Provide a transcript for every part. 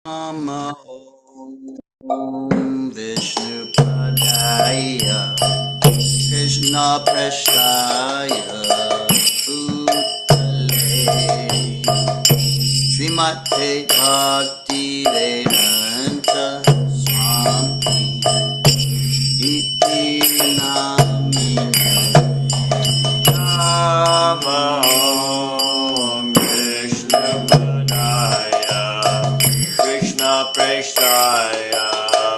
Namo Om Vishnu Padaya Krishna Prasthaya Bhutale Srimate Bhakti Vedanta Swami Iti Namine Namo Om Vishnu Padaya Krishna Prasthaya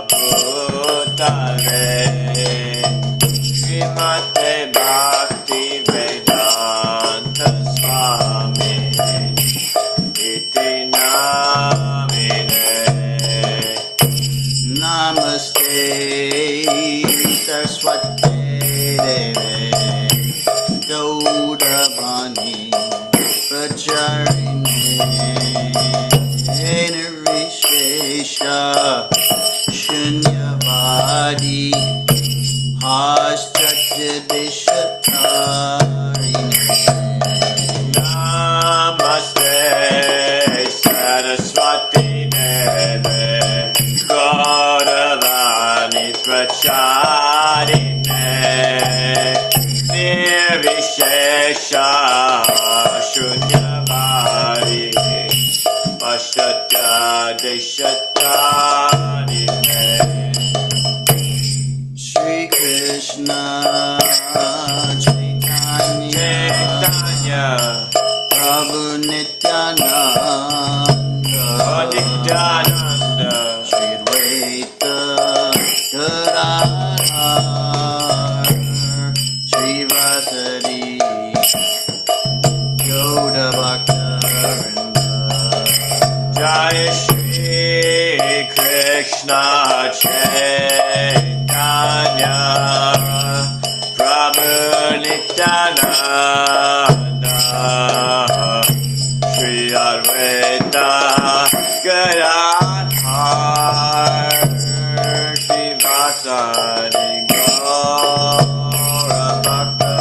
Bhutale Srimate Bhakti Vedanta Swami Iti Namine Namaste Saraswati Deve Gaudavani Pracharini Nirvishesha Shunyavadi Hastrachyadishatarine Namaste Saraswati Deve Gauravani Pracharine Nirvishesha Shunyavadi Hastrachyadishatarine Shri Krishna Chaitanya Prabhu Nityananda Shri Advaita Gadadhar Shri Vasari Yoda Bhakta Jaya Shri Krishna Chaitanya Prabhu Nityananda Shri Advaita Gadadhar Shri Vasari Gaura Bhakta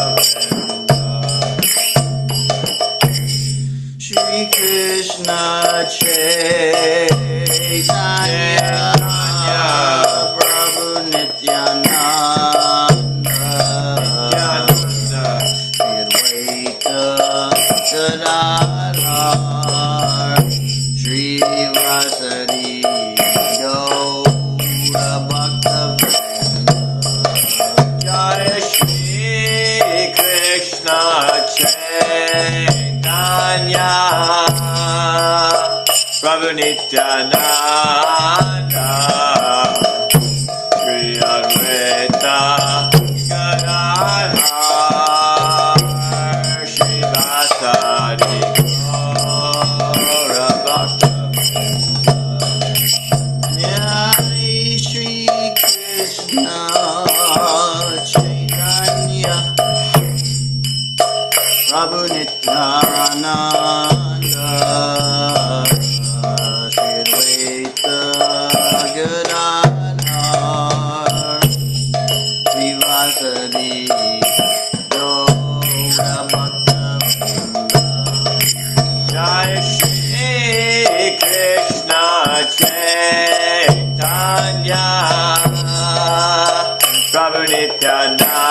Shri Krishna Chaitanya Prabhu Nityananda Shri Advaita Gadadhar Shri Vasari Gaura Bhakta Jaya Shri Krishna Chaitanya Prabhu Nityananda Shri Advaita Gadadhar Shri Vasari Gaura Bhakta Jai Shri Krishna Chaitanya Prabhu Nityananda Shri Advaita Gadadhar Shri Vasari Gaura Bhakta Jai Shri Krishna Chaitanya Prabhu Nityananda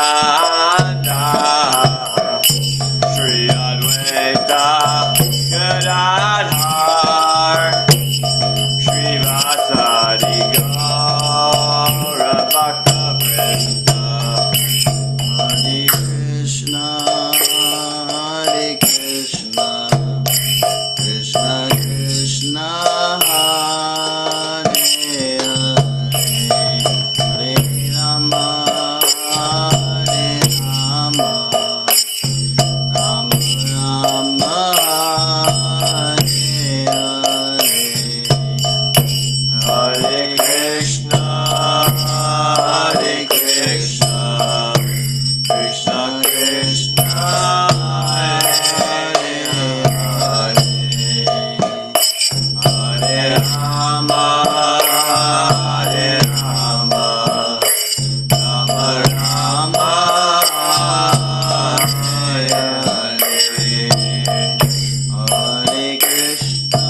Shri Advaita Gadadhar Shri Vasari Gaura Bhakta Hare Krishna Krishna Krishna Hare Hare Hare Rama Hare Rama Rama Rama Hare Hare Krishna Krishna Krishna Hare Hare Hare Rama Hare Rama Rama Rama Hare Hare Hare Krishna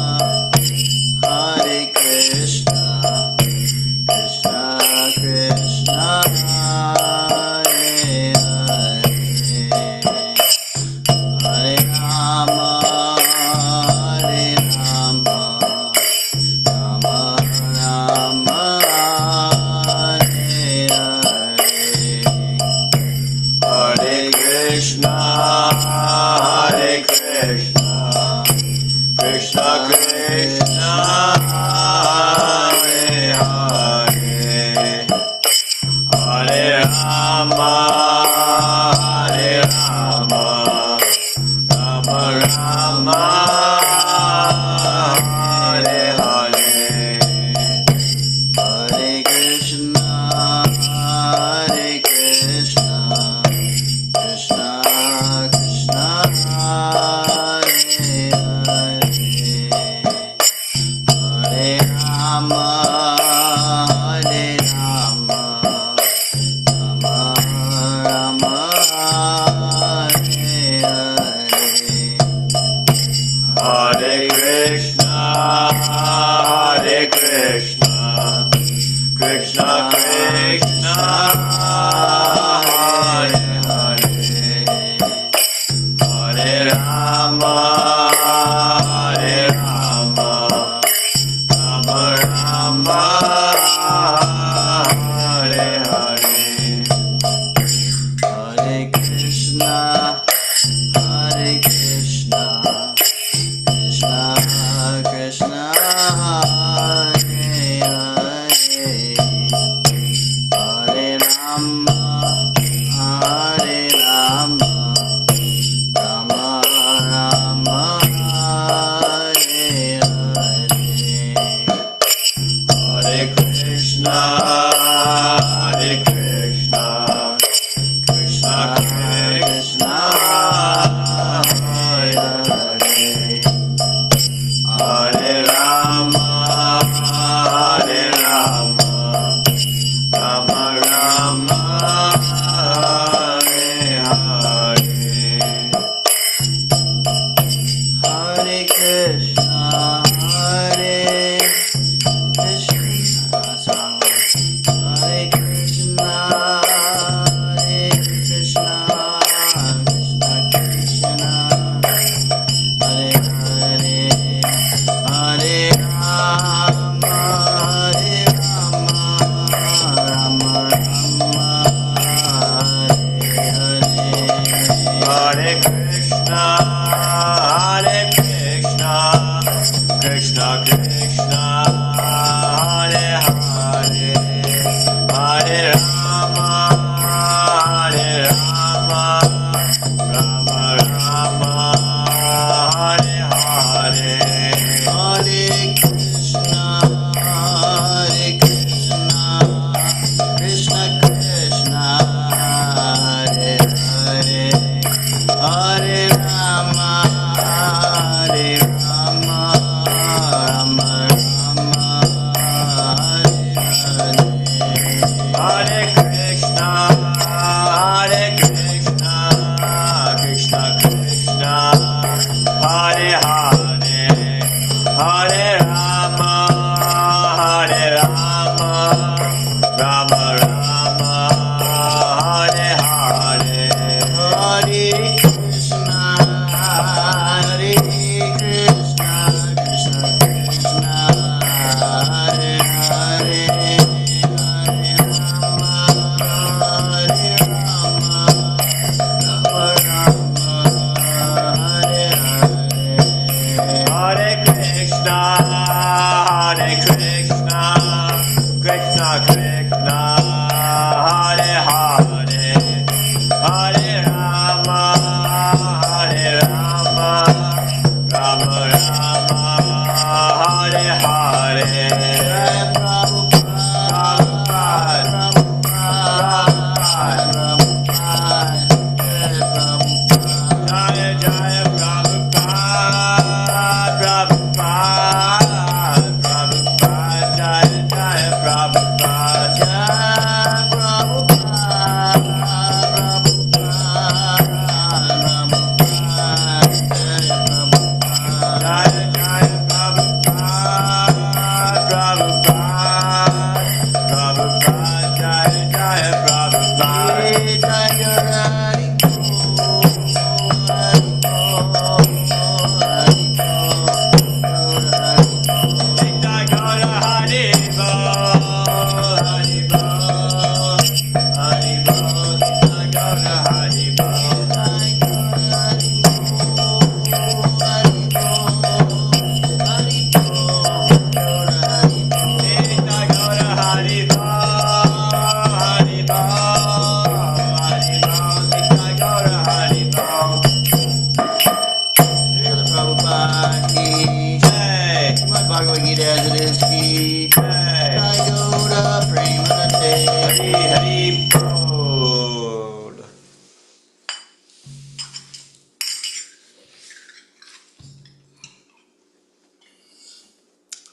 Bhagavad Gita as it is, ki jai. Gaura Premanate. Hari Hari Bol.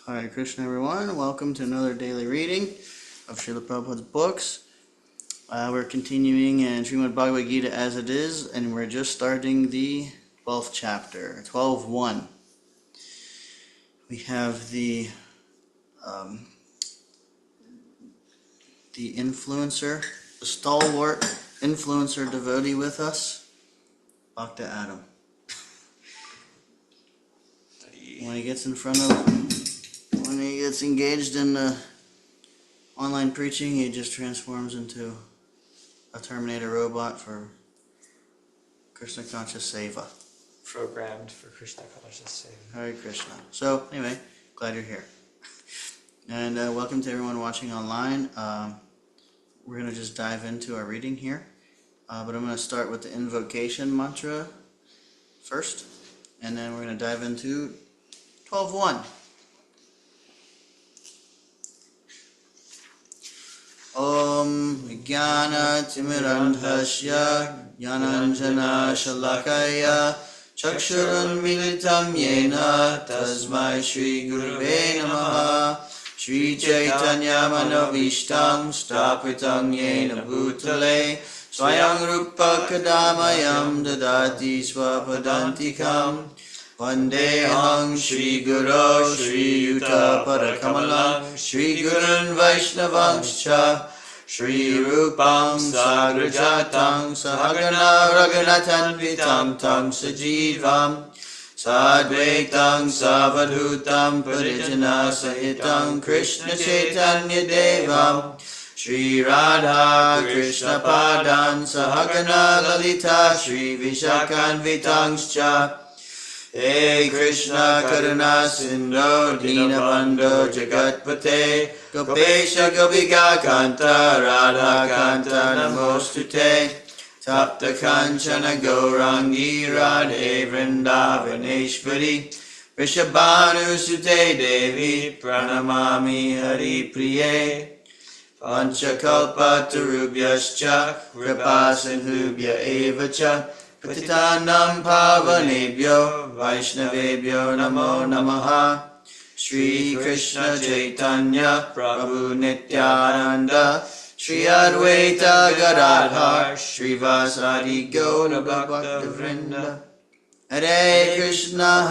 Hare Krishna, everyone. Welcome to another daily reading of Srila Prabhupada's books. We're continuing in Srimad Bhagavad Gita as it is, and we're just starting the 12th chapter, 12.1. We have the influencer, the stalwart influencer devotee with us, Bhakta Adam. When he gets in front of, when he gets engaged in online preaching, he just transforms into a Terminator robot for Krishna Conscious Seva. Programmed for Krishna Conscious Seva. Hare Krishna. So, anyway, glad you're here. And welcome to everyone watching online. We're going to just dive into our reading here. But I'm going to start with the invocation mantra first. And then we're going to dive into 12.1. Om Jnana Timirandhasya Jnananjana Shalakaya Chakshurun Militam Yena Tasmai Shri Gurave Namaha Shri Chaitanya Manovishtam Stapitam Yena Bhutale Swayam Rupa Kadamayam Dadati Swapadantikam Vandeham Shri Guru Shri Yuta Parakamalam Shri Gurun Vaishnavangscha Shri Rupam Sagrajatam Sahagana Raghunatanvitam Tam Sajivam Sadvaitam Savadhutam Parijana Sahitam Krishna Chaitanya Devam Shri Radha Krishna Padan Sahagana Lalita Shri Vishakanvitangscha Hey Krishna Karuna Sindho Dinabandho Jagatpate Gopesha Gopika Kanta Radha Kanta Namostute Tapta Kanchana Gaurangi Radhe Vrindavaneshwari Vrishabhanu Sute Devi Pranamami Hari Priye Panchakalpa Tarubhyascha Kripa Sindhubhya Evacha Patitanam Pavanebhyo Vaishnavebhyo Namo Namaha Shri Krishna Chaitanya Prabhu Nityananda Shri Advaita Gadadhar Shri Vasadi Gaura Bhakta Vrinda Hare Krishna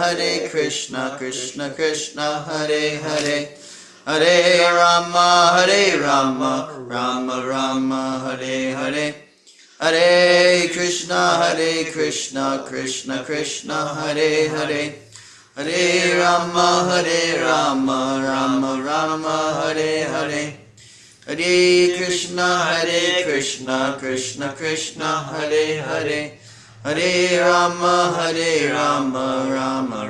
Krishna Krishna Hare Hare Hare Rama Rama Rama Hare Hare Hare Krishna Krishna Krishna Hare Hare Hare Rama Rama Rama Hare Hare Hare Krishna Krishna Krishna Hare Hare Hare Rama Rama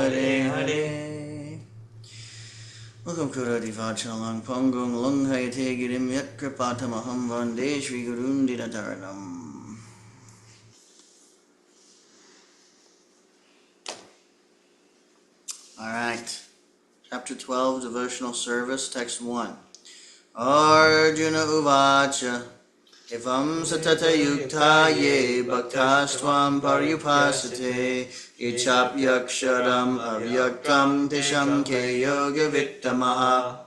Hare Hare. Welcome Kuradi Vachalang Pongong Lunghayate Girim Yat Kripatamaham Vande Shri Gurun Dinataranam. Alright. Chapter 12, Devotional Service, Text 1. Arjuna Uvacha Evam Satata Yukta Ye Bhaktastvam Paryupasate Ichap Yaksharam Avyaktam Tisham Ke Yoga Vittamaha.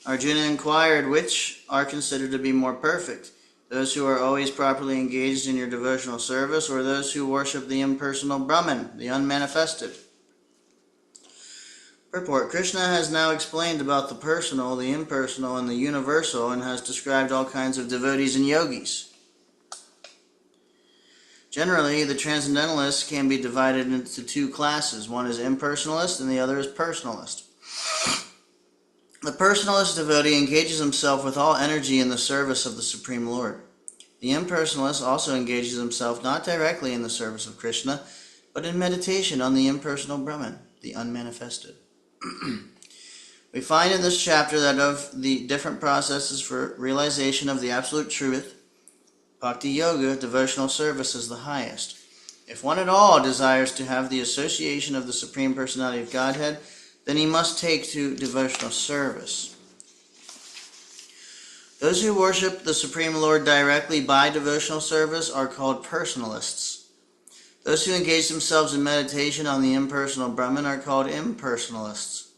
Arjuna inquired, which are considered to be more perfect, those who are always properly engaged in your devotional service, or those who worship the impersonal Brahman, the unmanifested? Purport. Krishna has now explained about the personal, the impersonal, and the universal, and has described all kinds of devotees and yogis. Generally, the transcendentalists can be divided into two classes. One is impersonalist and the other is personalist. The personalist devotee engages himself with all energy in the service of the Supreme Lord. The impersonalist also engages himself not directly in the service of Krishna, but in meditation on the impersonal Brahman, the unmanifested. We find in this chapter that of the different processes for realization of the absolute truth, Bhakti Yoga, devotional service, is the highest. If one at all desires to have the association of the Supreme Personality of Godhead, then he must take to devotional service. Those who worship the Supreme Lord directly by devotional service are called personalists. Those who engage themselves in meditation on the impersonal Brahman are called impersonalists.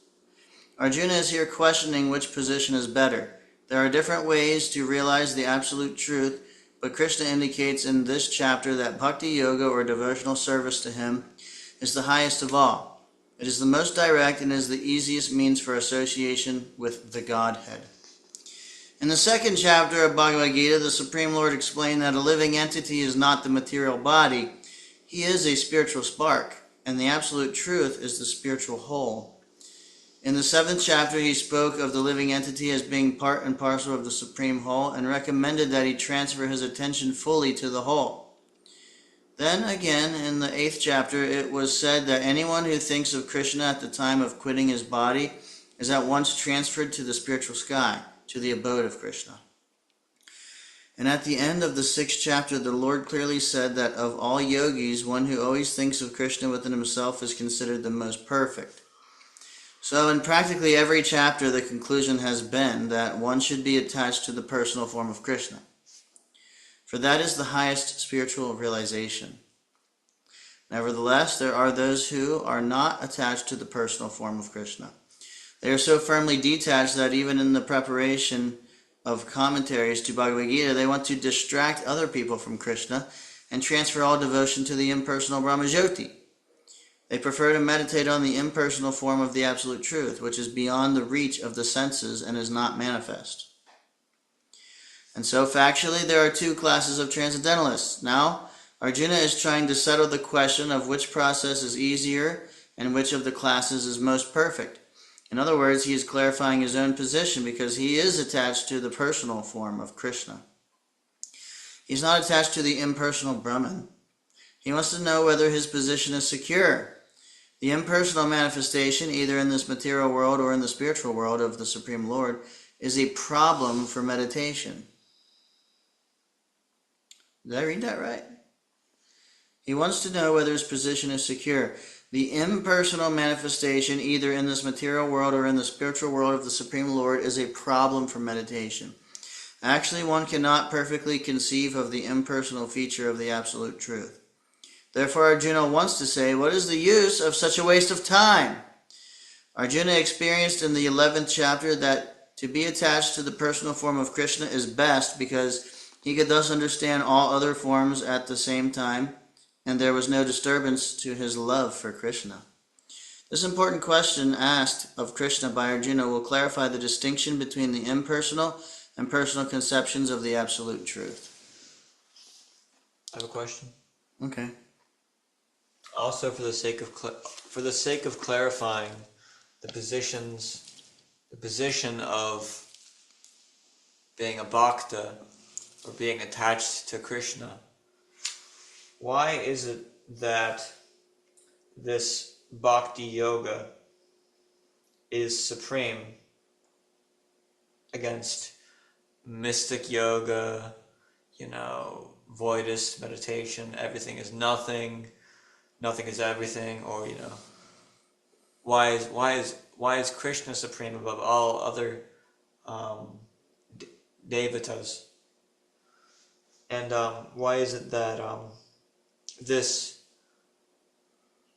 Arjuna is here questioning which position is better. There are different ways to realize the absolute truth, but Krishna indicates in this chapter that Bhakti Yoga, or devotional service to him, is the highest of all. It is the most direct and is the easiest means for association with the Godhead. In the second chapter of Bhagavad Gita, the Supreme Lord explained that a living entity is not the material body. He is a spiritual spark, and the absolute truth is the spiritual whole. In the seventh chapter, he spoke of the living entity as being part and parcel of the Supreme Whole and recommended that he transfer his attention fully to the whole. Then again, in the eighth chapter, it was said that anyone who thinks of Krishna at the time of quitting his body is at once transferred to the spiritual sky, to the abode of Krishna. And at the end of the sixth chapter, the Lord clearly said that of all yogis, one who always thinks of Krishna within himself is considered the most perfect. So in practically every chapter, the conclusion has been that one should be attached to the personal form of Krishna, for that is the highest spiritual realization. Nevertheless, there are those who are not attached to the personal form of Krishna. They are so firmly detached that even in the preparation of commentaries to Bhagavad Gita, they want to distract other people from Krishna and transfer all devotion to the impersonal Brahmajyoti. They prefer to meditate on the impersonal form of the absolute truth, which is beyond the reach of the senses and is not manifest. And so factually, there are two classes of transcendentalists. Now, Arjuna is trying to settle the question of which process is easier and which of the classes is most perfect. In other words, he is clarifying his own position because he is attached to the personal form of Krishna. He's not attached to the impersonal Brahman. He wants to know whether his position is secure. The impersonal manifestation, either in this material world or in the spiritual world of the Supreme Lord, is a problem for meditation. Did I read that right? He wants to know whether his position is secure. The impersonal manifestation, either in this material world or in the spiritual world of the Supreme Lord, is a problem for meditation. Actually, one cannot perfectly conceive of the impersonal feature of the absolute truth. Therefore, Arjuna wants to say, what is the use of such a waste of time? Arjuna experienced in the 11th chapter that to be attached to the personal form of Krishna is best because he could thus understand all other forms at the same time, and there was no disturbance to his love for Krishna. This important question asked of Krishna by Arjuna will clarify the distinction between the impersonal and personal conceptions of the absolute truth. I have a question. Okay. Also, for the sake of clarifying the position of being a bhakta or being attached to Krishna, why is it that this bhakti yoga is supreme against mystic yoga, voidist meditation, everything is nothing, nothing is everything, or why is Krishna supreme above all other devatas? And why is it that this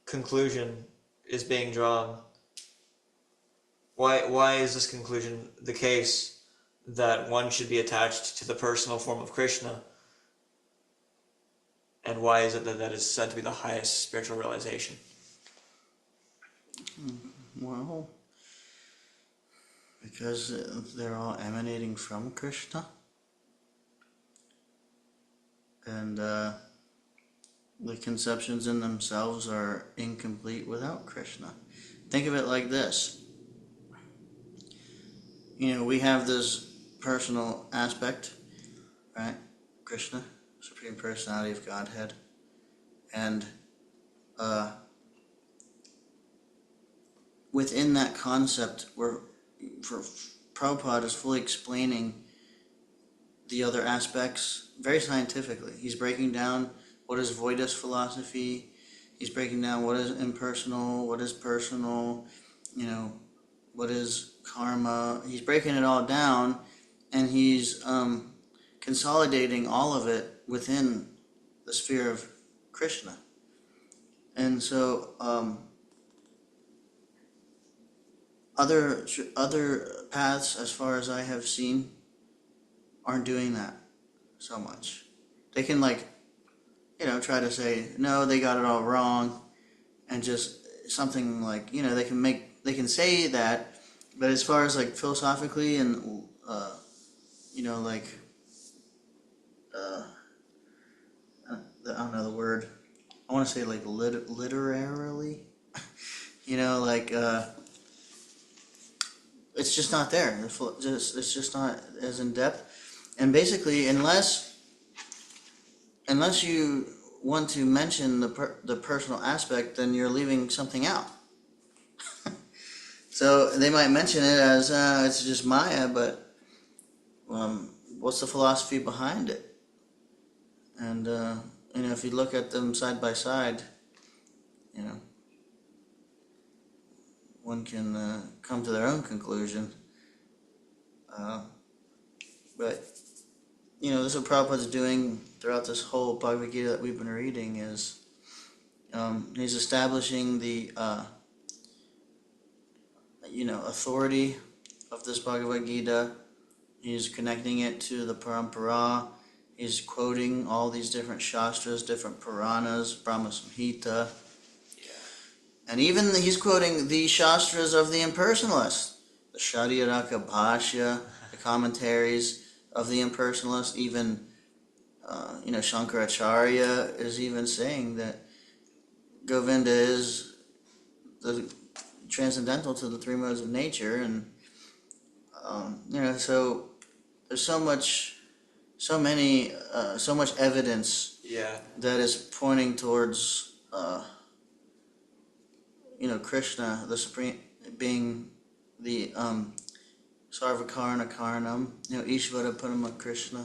conclusion is being drawn? Why is this conclusion the case that one should be attached to the personal form of Krishna? And why is it that is said to be the highest spiritual realization? Well, because they're all emanating from Krishna. And the conceptions in themselves are incomplete without Krishna. Think of it like this. We have this personal aspect, right? Krishna, Supreme Personality of Godhead. And within that concept, Prabhupada is fully explaining the other aspects very scientifically. He's breaking down what is Voidist philosophy. He's breaking down what is impersonal, what is personal, what is karma. He's breaking it all down, and he's consolidating all of it within the sphere of Krishna. And so other paths, as far as I have seen, aren't doing that so much. They can try to say, no, they got it all wrong, and just something like, they can say that, but as far as philosophically and I don't know the word. I want to say literarily, it's just not there. It's just not as in depth. And basically, unless you want to mention the personal aspect, then you're leaving something out. So they might mention it as it's just Maya, but what's the philosophy behind it? And if you look at them side by side, one can come to their own conclusion. But this is what Prabhupada's doing throughout this whole Bhagavad Gita that we've been reading is he's establishing the authority of this Bhagavad Gita. He's connecting it to the Parampara. He's quoting all these different Shastras, different Puranas, Brahma Samhita. And even he's quoting the Shastras of the impersonalists, the Shadyaraka Bhashya, the commentaries of the impersonalists. Even, Shankaracharya is even saying that Govinda is the transcendental to the three modes of nature. And, so there's so much evidence that is pointing towards Krishna, the Supreme, being the Sarvakarna Karnam, Ishvara Parama Krishna,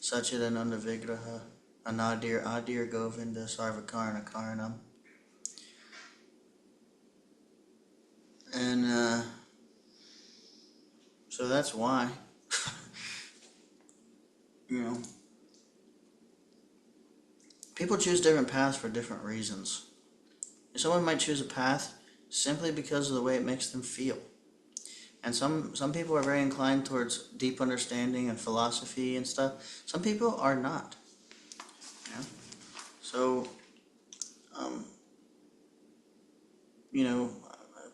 Sachidananda Vigraha, Anadir Adir Govinda Sarvakarna Karnam. And so that's why, people choose different paths for different reasons. Someone might choose a path simply because of the way it makes them feel. And some people are very inclined towards deep understanding and philosophy and stuff. Some people are not. So,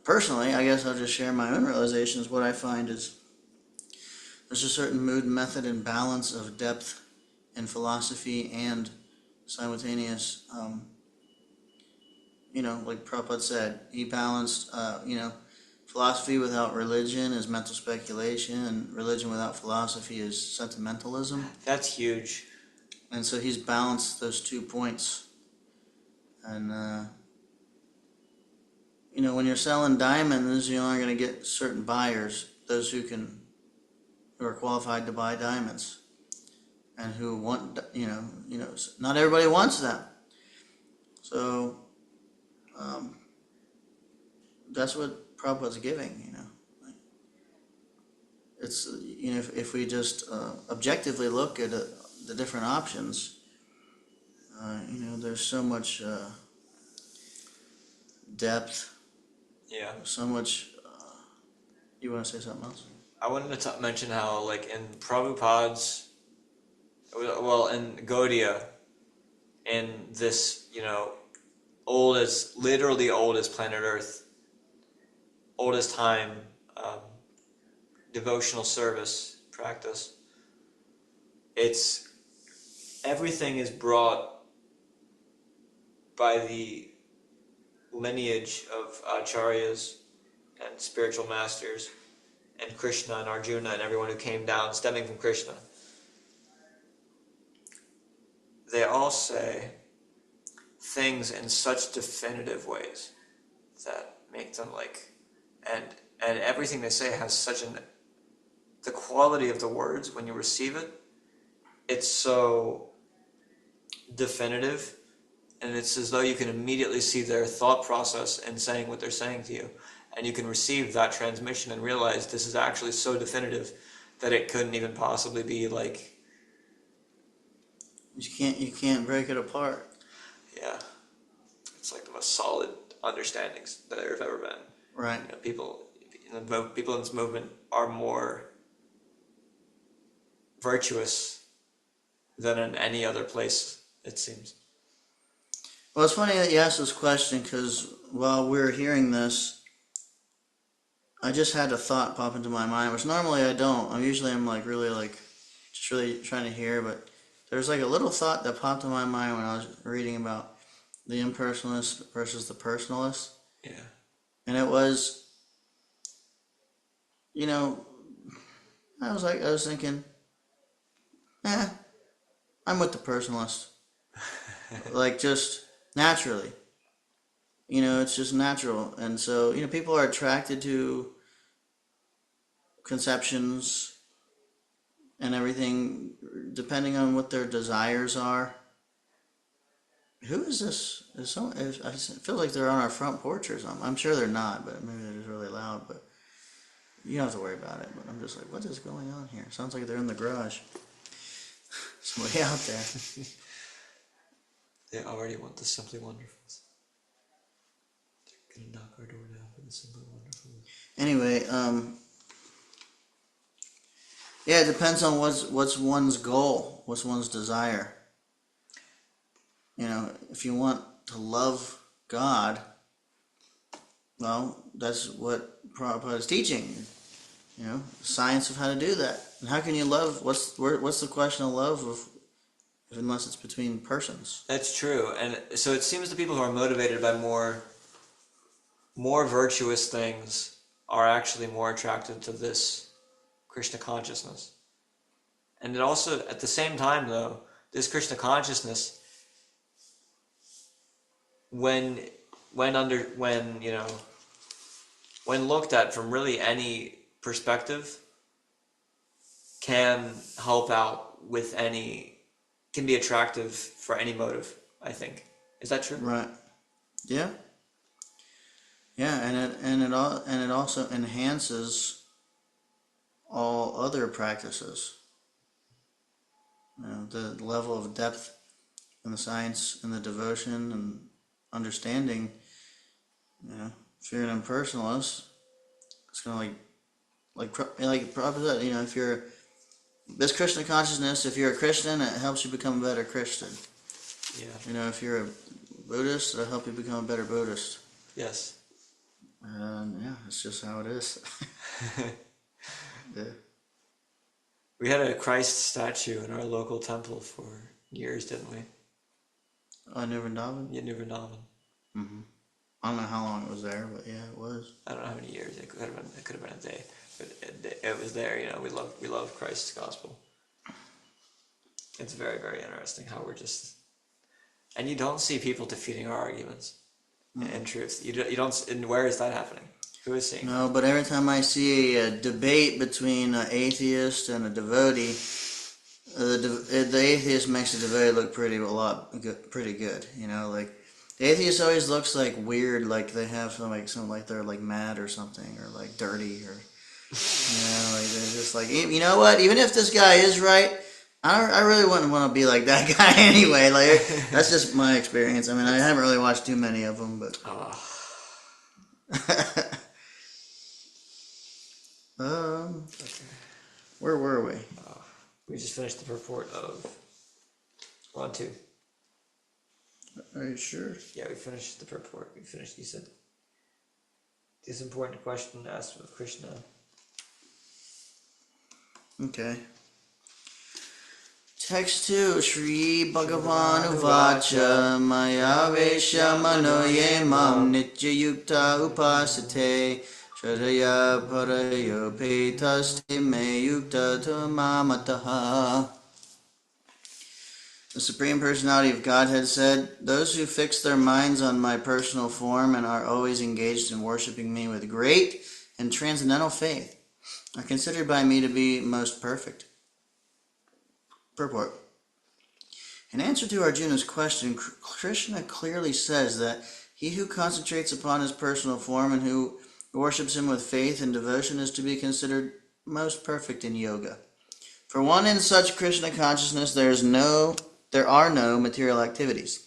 personally, I guess I'll just share my own realizations. What I find is there's a certain mood, method, and balance of depth in philosophy and simultaneous, like Prabhupada said, he balanced, philosophy without religion is mental speculation, and religion without philosophy is sentimentalism. That's huge. And so he's balanced those 2 points. And, when you're selling diamonds, you're only going to get certain buyers, those who are qualified to buy diamonds, and who want, not everybody wants them. So, that's what Prabhupada's giving, It's, if we just objectively look at the different options, there's so much depth. Yeah. So much. You want to say something else? I wanted to mention how, in Prabhupada's, in Gaudiya, in this, literally old as planet Earth, oldest time devotional service practice. It's everything is brought by the lineage of acharyas and spiritual masters and Krishna and Arjuna and everyone who came down stemming from Krishna. They all say things in such definitive ways that make them and everything they say has such the quality of the words when you receive it, it's so definitive, and it's as though you can immediately see their thought process in saying what they're saying to you, and you can receive that transmission and realize this is actually so definitive that it couldn't even possibly be like... You can't break it apart. Yeah. It's like the most solid understandings that there have ever been. Right. People in this movement are more virtuous than in any other place, it seems. Well, it's funny that you asked this question, because while we were hearing this, I just had a thought pop into my mind, which normally I don't. I'm really just really trying to hear, but there's like a little thought that popped in my mind when I was reading about the impersonalist versus the personalist. Yeah. And it was, I was thinking, I'm with the personalist. Like, just naturally. It's just natural. And so, people are attracted to conceptions and everything, depending on what their desires are. Who is this? I feel like they're on our front porch or something. I'm sure they're not, but maybe they're just really loud. But you don't have to worry about it. But I'm just like, what is going on here? Sounds like they're in the garage. Somebody out there. They already want the Simply Wonderfuls. They're gonna knock our door down for the Simply Wonderfuls. Anyway, yeah, it depends on what's one's goal, what's one's desire. If you want to love God, well, that's what Prabhupada is teaching. The science of how to do that. And how can you love? What's the question of love unless it's between persons? That's true, and so it seems the people who are motivated by more virtuous things are actually more attracted to this Krishna consciousness. And it also, at the same time, though, this Krishna consciousness, when looked at from really any perspective, can help out with can be attractive for any motive, I think. Is that true? Right. Yeah. Yeah, and it also enhances all other practices. The level of depth in the science and the devotion and understanding. If you're an impersonalist, it's gonna like Prabhupada said, if you're this Krishna consciousness, if you're a Christian, it helps you become a better Christian. Yeah. If you're a Buddhist, it'll help you become a better Buddhist. Yes. And yeah, it's just how it is. Yeah. We had a Christ statue in our local temple for years, didn't we? New Vrindavan? Yeah, New Vrindavan. Mm-hmm. I don't know how long it was there, but yeah, it was. I don't know how many years. It could have been a day, but it was there. We love Christ's gospel. It's very, very interesting how we're just, and you don't see people defeating our arguments. In truth, you don't. And where is that happening? Who is seeing? No, but every time I see a debate between an atheist and a devotee, the atheist makes the devotee look pretty good. Like the atheist always looks like weird, like they have something like they're like mad or something, or like dirty, or like they're just like, you know what? Even if this guy is right, I really wouldn't want to be like that guy anyway. Like that's just my experience. I mean, I haven't really watched too many of them, but. Okay. Where were we? We just finished the purport of. We're on 2. Are you sure? Yeah, we finished the purport. You said. this important question asked of Krishna. Okay. Text 2. Shri Bhagavan Uvacha Maya Vesha Manoye Mam Nitya Yukta Upasate Shadaya Parayo Petaste Me Yukta Tamamataha. The Supreme Personality of Godhead said, "Those who fix their minds on my personal form and are always engaged in worshiping me with great and transcendental faith are considered by me to be most perfect." Purport. In answer to Arjuna's question, Krishna clearly says that he who concentrates upon his personal form and who worships him with faith and devotion is to be considered most perfect in yoga. For one in such Krishna consciousness, there are no material activities,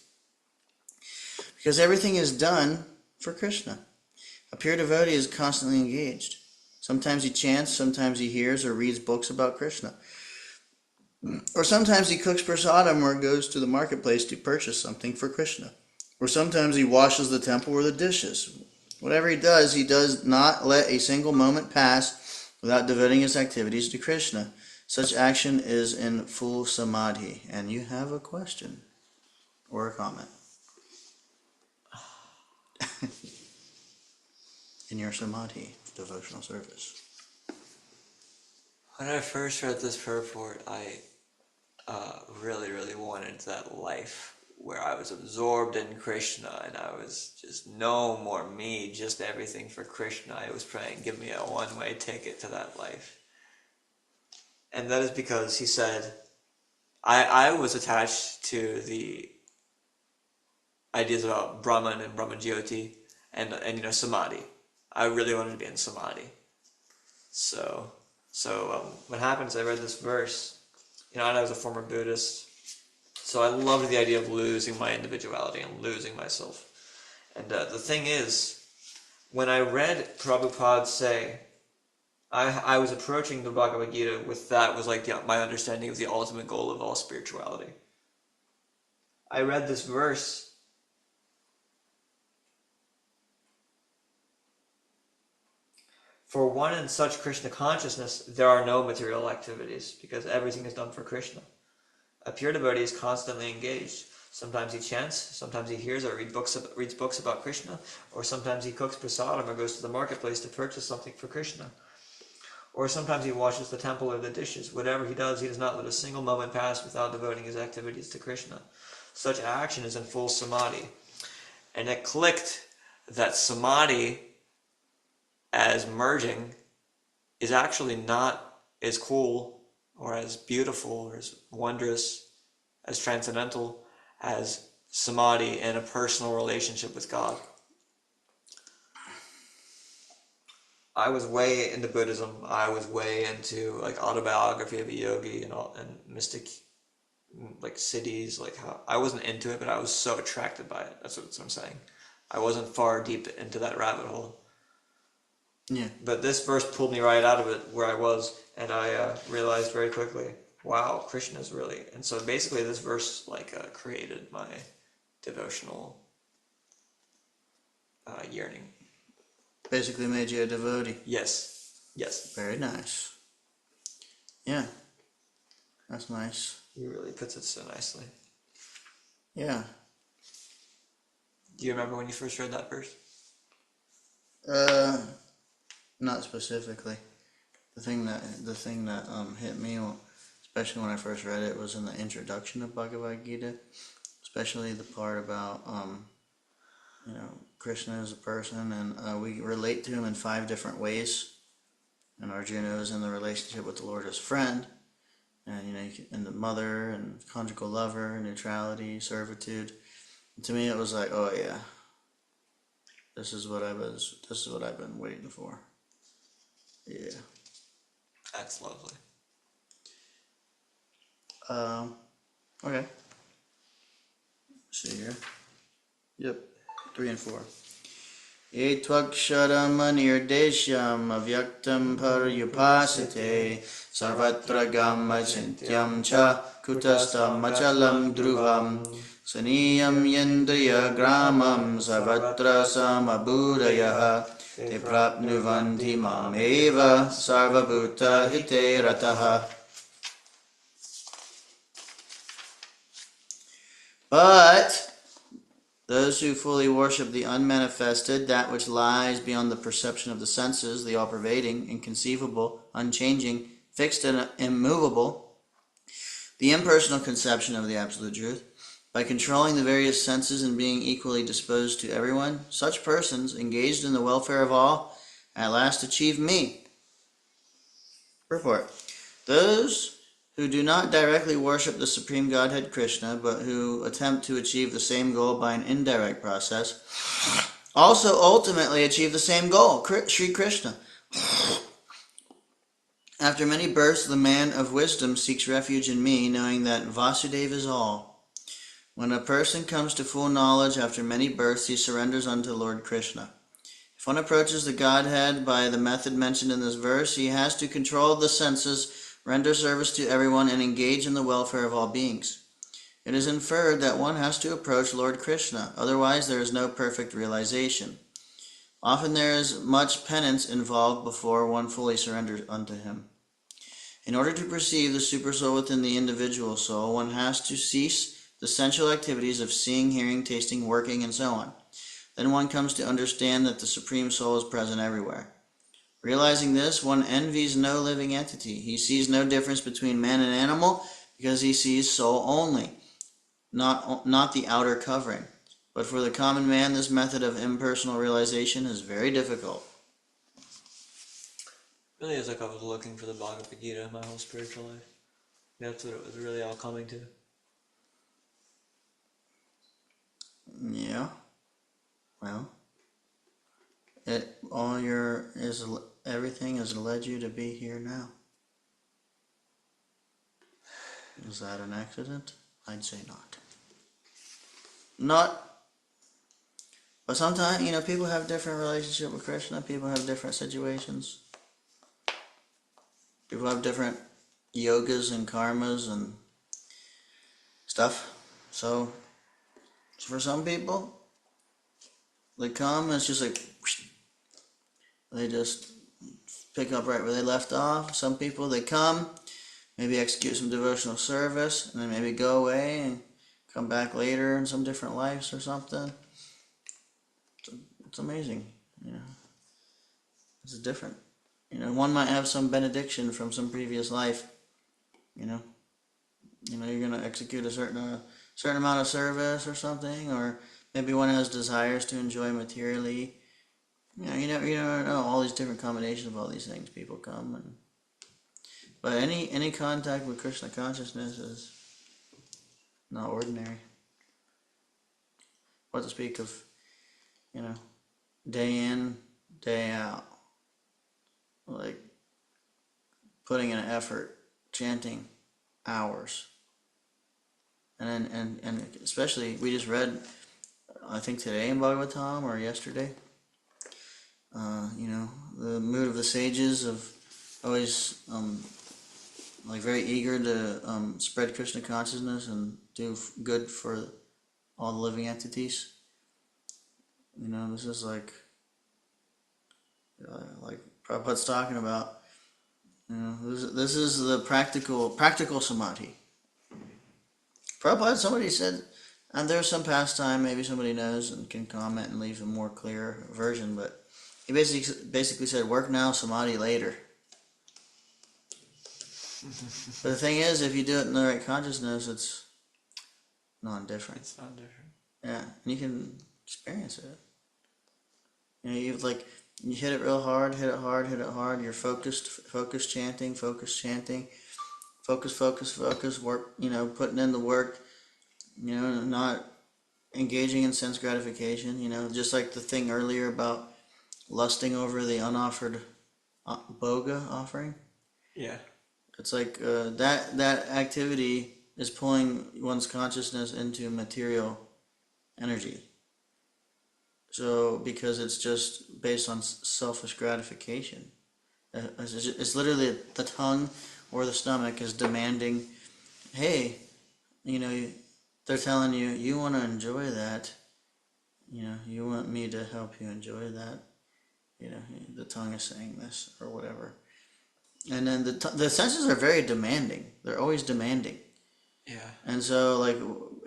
because everything is done for Krishna. A pure devotee is constantly engaged. Sometimes he chants, sometimes he hears or reads books about Krishna. Or sometimes he cooks prasadam or goes to the marketplace to purchase something for Krishna. Or sometimes he washes the temple or the dishes. Whatever he does not let a single moment pass without devoting his activities to Krishna. Such action is in full samadhi. And you have a question or a comment in your samadhi devotional service. When I first read this purport, I really wanted that life where I was absorbed in Krishna and I was just no more me, just everything for Krishna. I was praying, give me a one-way ticket to that life. And that is because he said, I was attached to the ideas about Brahman and Brahmajyoti and Samadhi. I really wanted to be in Samadhi. So what happens, I read this verse, and I was a former Buddhist, so I loved the idea of losing my individuality and losing myself. And the thing is, when I read Prabhupada say, I was approaching the Bhagavad Gita with that was like my understanding of the ultimate goal of all spirituality. I read this verse, for one in such Krishna consciousness, there are no material activities, because everything is done for Krishna. A pure devotee is constantly engaged. Sometimes he chants, sometimes he hears or reads books about Krishna, or sometimes he cooks prasadam or goes to the marketplace to purchase something for Krishna. Or sometimes he washes the temple or the dishes. Whatever he does not let a single moment pass without devoting his activities to Krishna. Such action is in full samadhi. And it clicked that samadhi as merging is actually not as cool or as beautiful or as wondrous, as transcendental as samadhi in a personal relationship with God. I was way into Buddhism. I was way into like autobiography of a yogi and mystic like cities. Like how I wasn't into it, but I was so attracted by it. That's what I'm saying. I wasn't far deep into that rabbit hole. Yeah. But this verse pulled me right out of it where I was, and I realized very quickly, wow, Krishna's really. And so basically, this verse created my devotional yearning. Basically made you a devotee. Yes. Very nice. Yeah. That's nice. He really puts it so nicely. Yeah. Do you remember when you first read that verse? Not specifically. The thing that hit me, especially when I first read it, was in the introduction of Bhagavad Gita, especially the part about Krishna is a person, and we relate to him in 5 different ways. And Arjuna is in the relationship with the Lord as friend, and and the mother, and conjugal lover, neutrality, servitude. And to me, it was like, oh yeah, this is what I've been waiting for. Yeah. That's lovely. Okay. See here. Yep. 3 and 4. Etvaksharam anirdesham avyaktam paryupasate sarvatra gamma chintyam cha kutastam achalam dhruvam saniyam yendriya gramam sarvatra samabhudayah te prapnuvanti mam eva sarvabhuta hite rataha. But those who fully worship the unmanifested, that which lies beyond the perception of the senses, the all-pervading, inconceivable, unchanging, fixed and immovable, the impersonal conception of the absolute truth, by controlling the various senses and being equally disposed to everyone, such persons, engaged in the welfare of all, at last achieve me. Purport. Those who do not directly worship the Supreme Godhead Krishna, but who attempt to achieve the same goal by an indirect process, also ultimately achieve the same goal, Sri Krishna. After many births, the man of wisdom seeks refuge in me, knowing that Vasudeva is all. When a person comes to full knowledge after many births, he surrenders unto Lord Krishna. If one approaches the Godhead by the method mentioned in this verse, he has to control the senses, render service to everyone, and engage in the welfare of all beings. It is inferred that one has to approach Lord Krishna, otherwise there is no perfect realization. Often there is much penance involved before one fully surrenders unto him. In order to perceive the supersoul within the individual soul, one has to cease the sensual activities of seeing, hearing, tasting, working, and so on. Then one comes to understand that the Supreme Soul is present everywhere. Realizing this, one envies no living entity. He sees no difference between man and animal because he sees soul only, not the outer covering. But for the common man, this method of impersonal realization is very difficult. Really is like I was looking for the Bhagavad Gita my whole spiritual life. That's what it was really all coming to. Yeah. Well, everything has led you to be here now. Is that an accident? I'd say not. But sometimes, people have different relationship with Krishna. People have different situations. People have different yogas and karmas and stuff. So, for some people, they come and it's just like, they just pick up right where they left off. Some people, they come, maybe execute some devotional service, and then maybe go away and come back later in some different lives or something. It's amazing, It's different. One might have some benediction from some previous life. You're going to execute a certain amount of service or something, or maybe one has desires to enjoy materially. You never know all these different combinations of all these things. People come, but any contact with Krishna consciousness is not ordinary. What to speak of, day in, day out, like putting in an effort, chanting hours, and especially we just read, I think today in Bhagavatam or yesterday, the mood of the sages of always like very eager to spread Krishna consciousness and do good for all the living entities. This is like Prabhupada's talking about. This is the practical samadhi. Prabhupada, somebody said, and there's some pastime, maybe somebody knows and can comment and leave a more clear version, but he basically said, work now, samadhi later. But the thing is, if you do it in the right consciousness, it's non-different. It's not different. Yeah, and you can experience it. You hit it real hard, hit it hard. You're focus chanting, focus, work, putting in the work, not engaging in sense gratification, just like the thing earlier about lusting over the unoffered boga offering. Yeah. It's like that activity is pulling one's consciousness into material energy. So, because it's just based on selfish gratification. It's literally the tongue or the stomach is demanding, hey, they're telling you, you want to enjoy that. You want me to help you enjoy that. the tongue is saying this or whatever. And then the senses are very demanding. They're always demanding. Yeah. And so, like,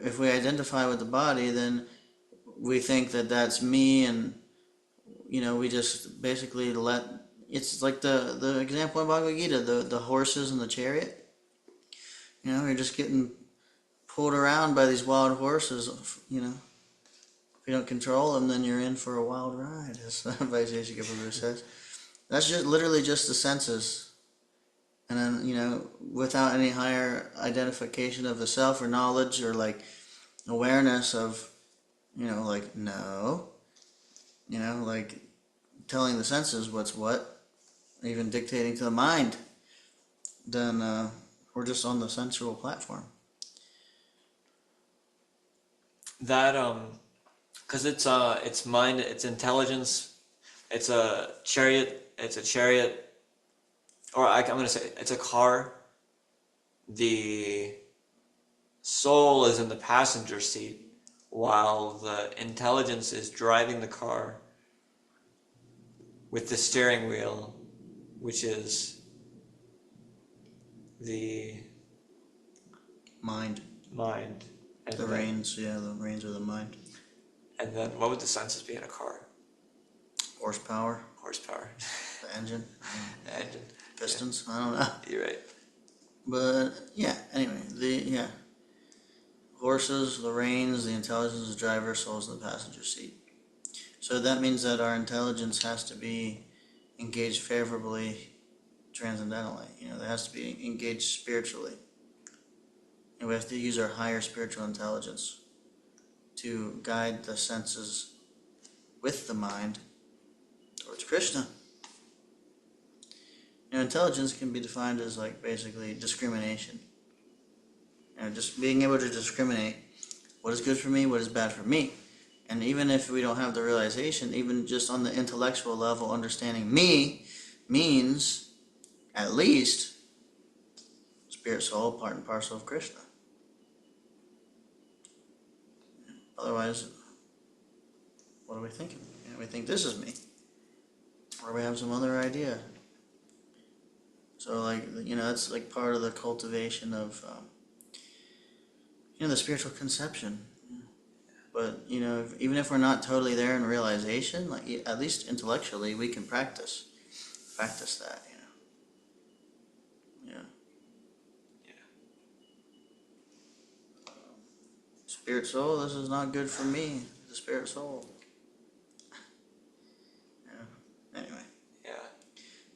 if we identify with the body, then we think that that's me, and we just basically let. It's like the example in Bhagavad Gita, the horses and the chariot. You're just getting pulled around by these wild horses. If you don't control them, then you're in for a wild ride, as Vaisheshika says. That's just literally just the senses. And then, without any higher identification of the self or knowledge or like awareness of, like, no, like telling the senses what's what, even dictating to the mind, then we're just on the sensual platform. That, because it's mind, it's intelligence, it's a chariot, or I'm going to say it's a car. The soul is in the passenger seat while the intelligence is driving the car with the steering wheel, which is the mind. And the reins, the reins are the mind. And then what would the senses be in a car? Horsepower. The engine. The engine. Pistons. Yeah. I don't know. You're right. But yeah. Anyway, horses, the reins, the intelligence of the driver, soul's in the passenger seat. So that means that our intelligence has to be engaged favorably, transcendentally. It has to be engaged spiritually. And we have to use our higher spiritual intelligence to guide the senses with the mind towards Krishna. Intelligence can be defined as like basically discrimination. Just being able to discriminate what is good for me, what is bad for me. And even if we don't have the realization, even just on the intellectual level, understanding me means at least spirit, soul, part and parcel of Krishna. Otherwise, what are we thinking? We think this is me. Or we have some other idea. So, that's like part of the cultivation of, the spiritual conception. But, even if we're not totally there in realization, like at least intellectually, we can practice that, Yeah. Spirit soul, this is not good for me, the spirit soul. Anyway.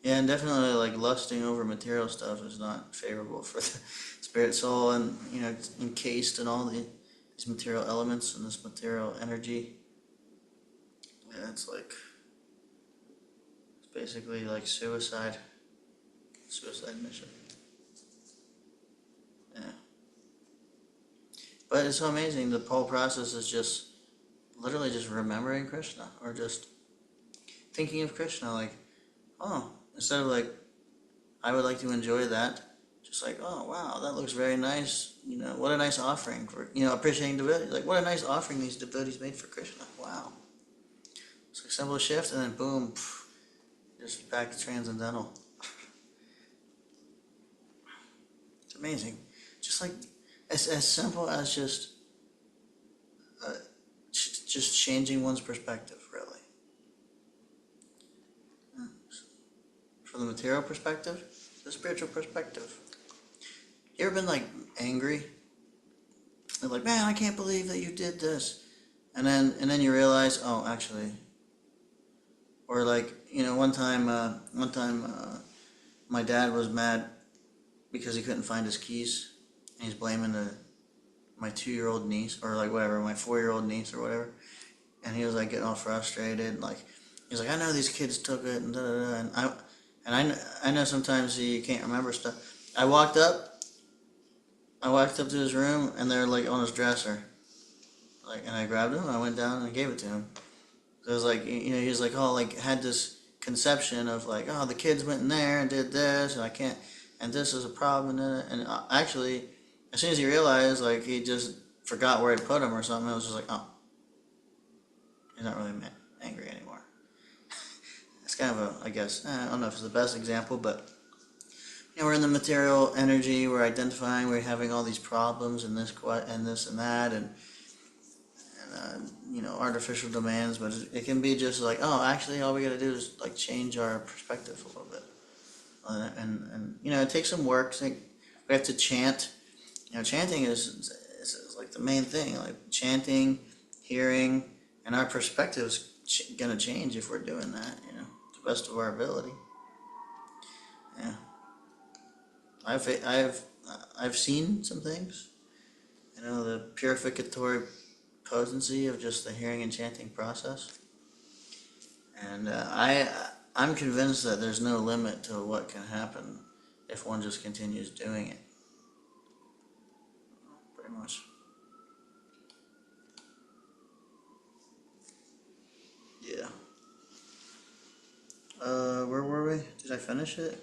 Yeah, and definitely like lusting over material stuff is not favorable for the spirit soul, and it's encased in all these material elements and this material energy. Yeah, it's basically like suicide mission. Yeah. But it's so amazing. The whole process is just literally just remembering Krishna, or just thinking of Krishna, like, oh, instead of like, I would like to enjoy that, just like, oh, wow, that looks very nice. What a nice offering for, appreciating devotees. Like, what a nice offering these devotees made for Krishna. Wow. It's like simple shift, and then boom, just back to transcendental. It's amazing. Just like, as simple as just changing one's perspective, really. From the material perspective, the spiritual perspective. You ever been like angry? You're like, man, I can't believe that you did this, and then you realize, oh, actually, or like, one time, my dad was mad because he couldn't find his keys, and he's blaming my 2-year-old niece, or like whatever, my 4-year-old niece or whatever, and he was like getting all frustrated, and like he's like, I know these kids took it, and I know sometimes you can't remember stuff. I walked up to his room, and they're like on his dresser, and I grabbed him, and I went down and gave it to him. So it was like, he was like, oh, like had this conception of like, oh, the kids went in there and did this, and I can't, and this is a problem, and actually, as soon as he realized, like, he just forgot where he put him or something, it was just like, oh, he's not really angry anymore. That's kind of I guess, I don't know if it's the best example, but we're in the material energy, we're identifying, we're having all these problems and this and that, and artificial demands, but it can be just like, oh, actually, all we got to do is like change our perspective a little bit, and it takes some work. We have to chant. Chanting is like the main thing. Like chanting, hearing, and our perspective is gonna change if we're doing that. To the best of our ability. Yeah. I've seen some things. The purificatory potency of just the hearing and chanting process, and I'm convinced that there's no limit to what can happen if one just continues doing it. Pretty much. Yeah. Where were we? Did I finish it?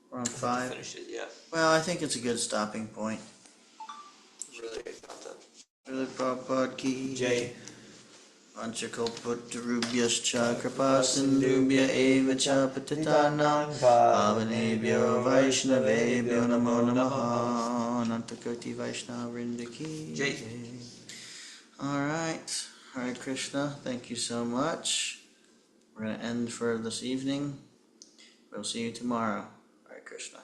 We're on 5. Finish it, yeah. Well, I think it's a good stopping point. Really good content. Really Prabhupada ki Jay. Vanchakalpatarubhyascha kripasindubhya eva cha patitanam pavanebhyo vaishnavebhyo namo namaha Anantakoti Vaishnavvrindaki Jay. Alright. Hare Krishna. Thank you so much. We're going to end for this evening. We'll see you tomorrow. Hare Krishna.